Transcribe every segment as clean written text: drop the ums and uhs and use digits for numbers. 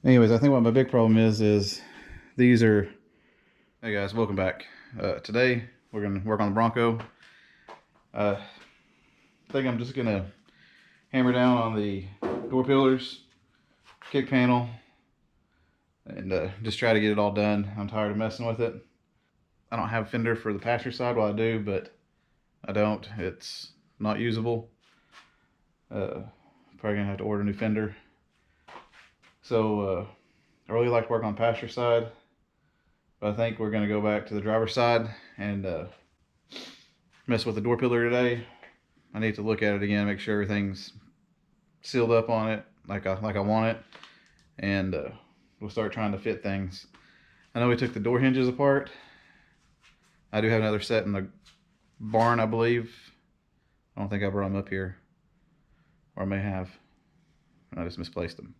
Anyways, I think what my big problem is these are... Hey guys, welcome back. Today we're gonna work on the Bronco. I think I'm just gonna hammer down on the door pillars, kick panel, and just try to get it all done. I'm tired of messing with it. I don't have a fender for the passenger side. Well, I do, but I don't. It's not usable. Probably gonna have to order a new fender. So I really like to work on passenger side, but I think we're gonna go back to the driver's side and mess with the door pillar today. I need to look at it again, make sure everything's sealed up on it like I want it, and we'll start trying to fit things. I know we took the door hinges apart. I do have another set in the barn, I believe. I don't think I brought them up here, or I may have. I just misplaced them.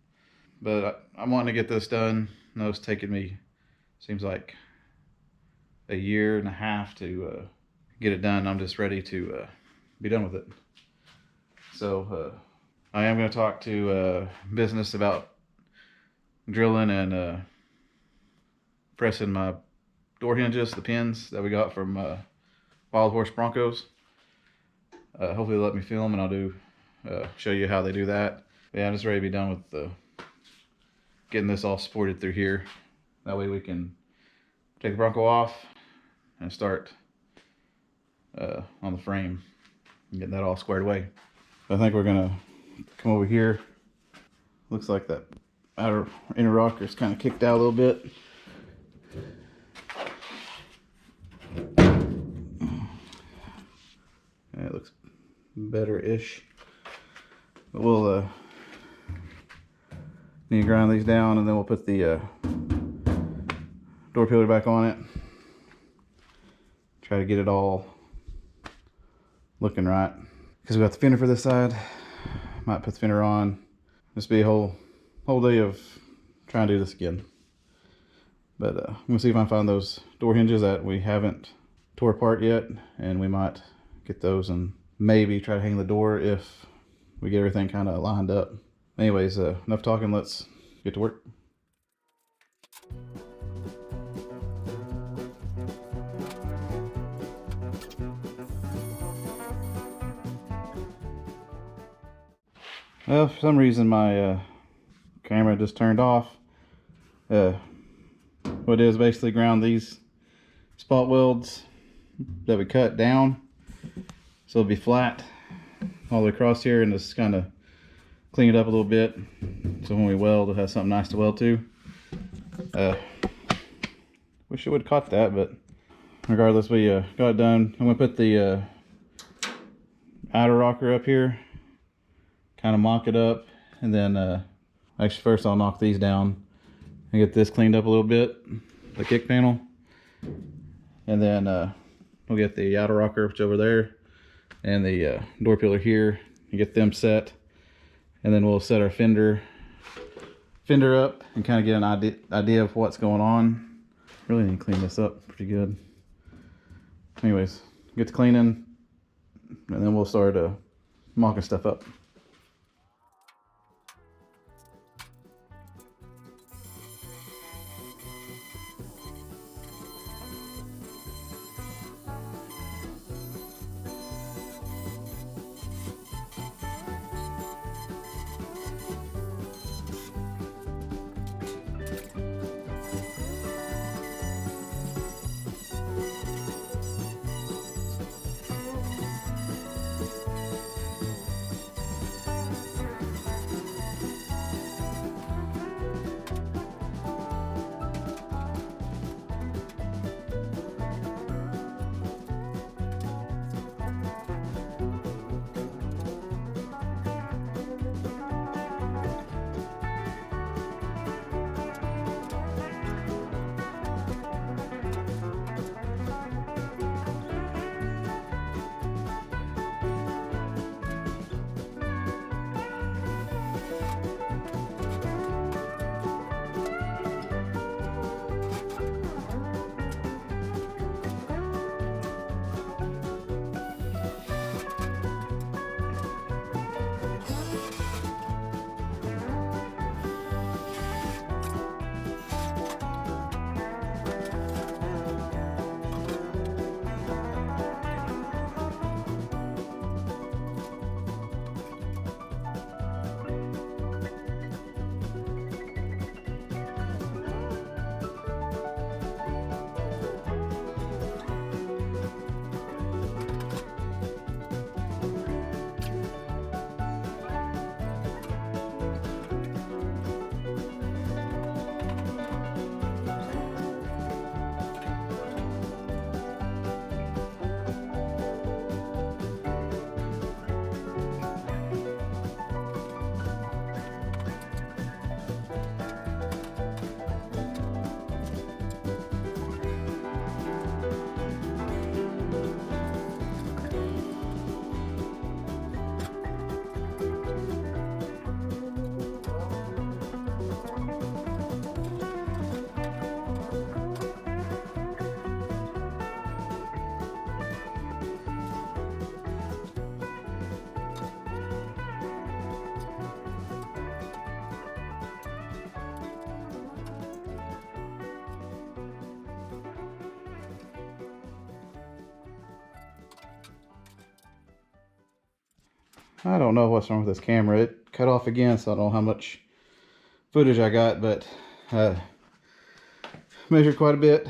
But I'm wanting to get this done. I know it's taken me, seems like, a year and a half to get it done. I'm just ready to be done with it. So I am going to talk to business about drilling and pressing my door hinges, the pins that we got from Wild Horse Broncos. Hopefully they'll let me film, and I'll do show you how they do that. But yeah, I'm just ready to be done with getting this all supported through here. That way we can take the Bronco off and start on the frame and getting that all squared away. I think we're gonna come over here. Looks like that inner rocker is kind of kicked out a little bit. Yeah, it looks better-ish. But we'll need to grind these down, and then we'll put the door pillar back on it. Try to get it all looking right. Because we got the fender for this side. Might put the fender on. This be a whole day of trying to do this again. But I'm gonna see if I can find those door hinges that we haven't tore apart yet, and we might get those and maybe try to hang the door if we get everything kind of lined up. Anyways, enough talking, let's get to work. Well, for some reason my camera just turned off. What it is, basically ground these spot welds that we cut down so it'll be flat all the way across here, and just kind of clean it up a little bit so when we weld it has something nice to weld to. Wish it would have caught that, but regardless, we got it done. I'm gonna put the outer rocker up here, kind of mock it up, and then actually first I'll knock these down and get this cleaned up a little bit, the kick panel, and then we'll get the outer rocker, which over there, and the door pillar here, and get them set, and then we'll set our fender up and kind of get an idea of what's going on. Really need to clean this up pretty good. Anyways, get to cleaning, and then we'll start mocking stuff up. I don't know what's wrong with this camera. It cut off again, so I don't know how much footage I got, but measured quite a bit.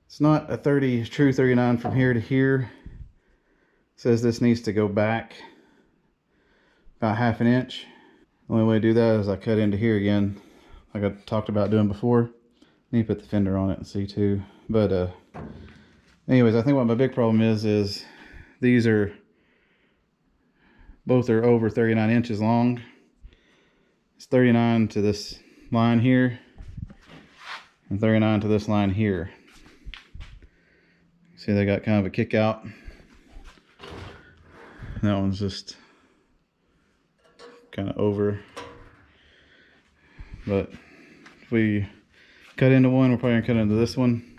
It's not a 30 true 39 from here to here. It says this needs to go back about 1/2 inch. The only way to do that is I cut into here again, like I talked about doing before. Need to put the fender on it and see too. But anyways, I think what my big problem is these are both are over 39 inches long. It's 39 to this line here and 39 to this line here. See, they got kind of a kick out. That one's just kind of over. But if we cut into one, we're probably gonna cut into this one.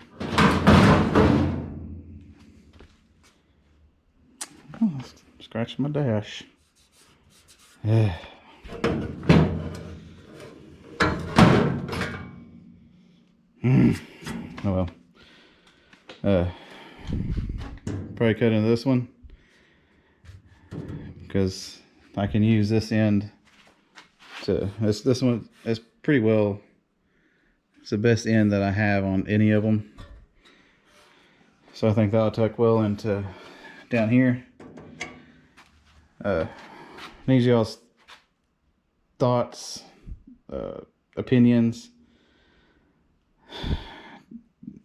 Oh, scratching my dash. Yeah. Oh well. Probably cut into this one because I can use this end to this one is pretty well, it's the best end that I have on any of them, so I think that'll tuck well into down here. Need y'all's thoughts, opinions.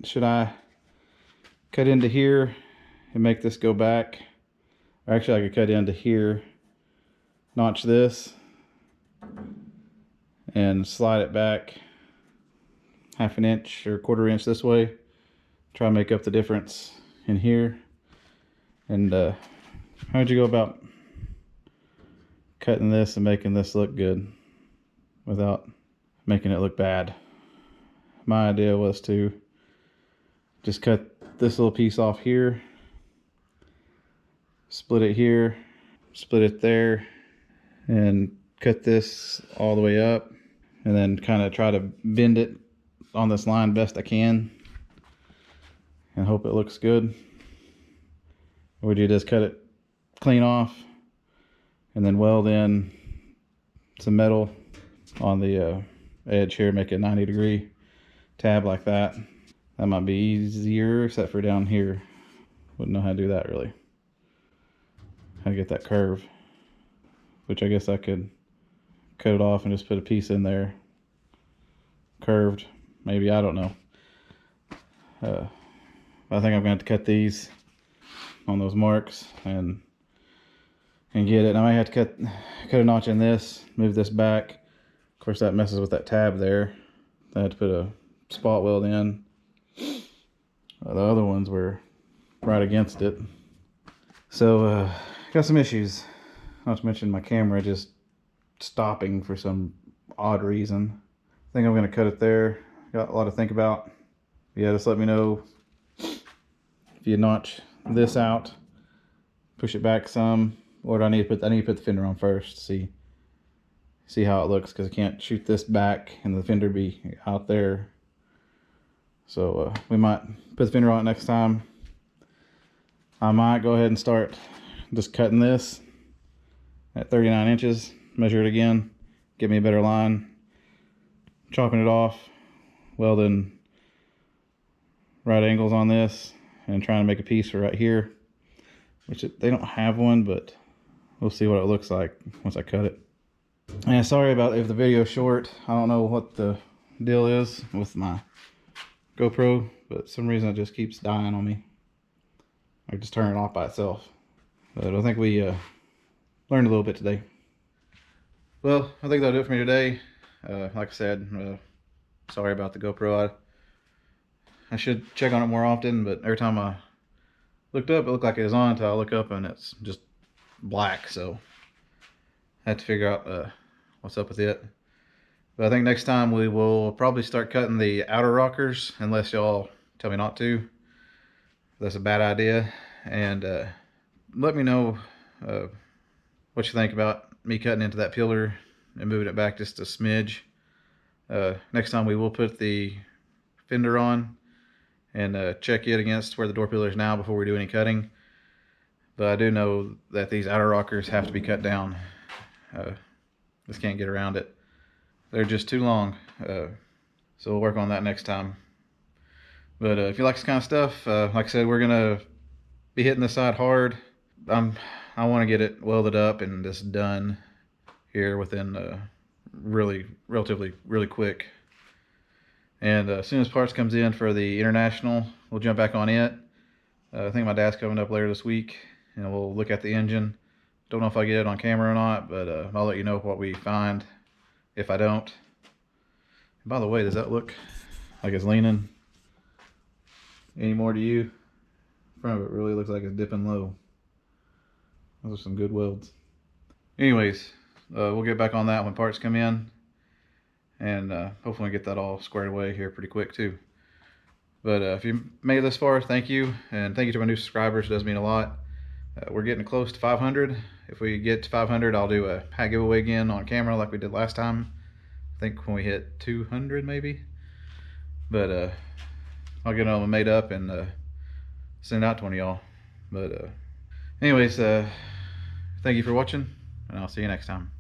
Should I cut into here and make this go back? Or actually, I could cut into here, notch this, and slide it back 1/2 inch or 1/4 inch this way. Try to make up the difference in here. And how would you go about cutting this and making this look good without making it look bad? My idea was to just cut this little piece off here, split it here, split it there, and cut this all the way up, and then kind of try to bend it on this line best I can and hope it looks good. Or would you just cut it clean off and then weld in some metal on the edge here, make it a 90-degree tab like that? That might be easier, except for down here. Wouldn't know how to do that really. How to get that curve. Which I guess I could cut it off and just put a piece in there. Curved. Maybe, I don't know. I think I'm going to have to cut these on those marks and get it. And I might have to cut a notch in this, move this back. Of course that messes with that tab there. I had to put a spot weld in. The other ones were right against it. So got some issues. Not to mention my camera just stopping for some odd reason. I think I'm going to cut it there. Got a lot to think about. Yeah, just let me know if you notch this out, push it back some, or do I need to put the fender on first to see how it looks, because I can't shoot this back and the fender be out there. So we might put the fender on it next time. I might go ahead and start just cutting this at 39 inches, measure it again, get me a better line, chopping it off, welding right angles on this, and trying to make a piece for right here, which they don't have one, but we'll see what it looks like once I cut it. And sorry about if the video's short. I don't know what the deal is with my GoPro, but for some reason it just keeps dying on me. I just turn it off by itself. But I think we learned a little bit today. Well, I think that'll do it for me today. Like I said, sorry about the GoPro. I should check on it more often, but every time I looked up, it looked like it was on until I look up and it's just black. So I have to figure out what's up with it. But I think next time we will probably start cutting the outer rockers, unless y'all tell me not to. That's a bad idea. And let me know what you think about me cutting into that pillar and moving it back just a smidge. Next time we will put the fender on and check it against where the door pillar is now before we do any cutting. But I do know that these outer rockers have to be cut down. Just can't get around it. They're just too long. So we'll work on that next time. But if you like this kind of stuff, like I said, we're gonna be hitting the side hard. I want to get it welded up and just done here within relatively quick. And as soon as parts comes in for the International, we'll jump back on it. I think my dad's coming up later this week, and we'll look at the engine. Don't know if I get it on camera or not, but I'll let you know what we find if I don't. And by the way, does that look like it's leaning any more to you? The front of it really looks like it's dipping low. Those are some good welds. Anyways, we'll get back on that when parts come in, and hopefully get that all squared away here pretty quick too. But if you made it this far, thank you, and thank you to my new subscribers. It does mean a lot. We're getting close to 500. If we get to 500, I'll do a hat giveaway again on camera like we did last time. I think when we hit 200 maybe. But I'll get them made up and send it out to one of y'all. But anyways, thank you for watching, and I'll see you next time.